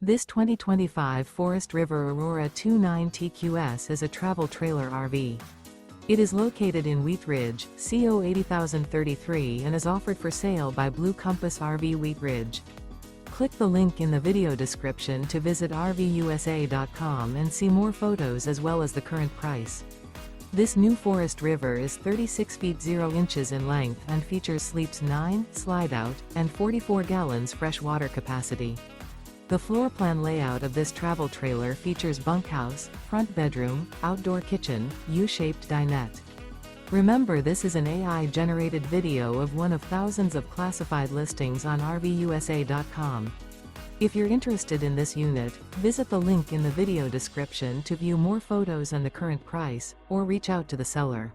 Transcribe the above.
This 2025 Forest River Aurora 29 TQS is a travel trailer RV. It is located in Wheat Ridge, CO 80033 and is offered for sale by Blue Compass RV Wheat Ridge. Click the link in the video description to visit RVUSA.com and see more photos as well as the current price. This new Forest River is 36 feet 0 inches in length and features sleeps 9, slide-out, and 44 gallons fresh water capacity. The floor plan layout of this travel trailer features bunkhouse, front bedroom, outdoor kitchen, U-shaped dinette. Remember, this is an AI-generated video of one of thousands of classified listings on RVUSA.com. If you're interested in this unit, visit the link in the video description to view more photos and the current price, or reach out to the seller.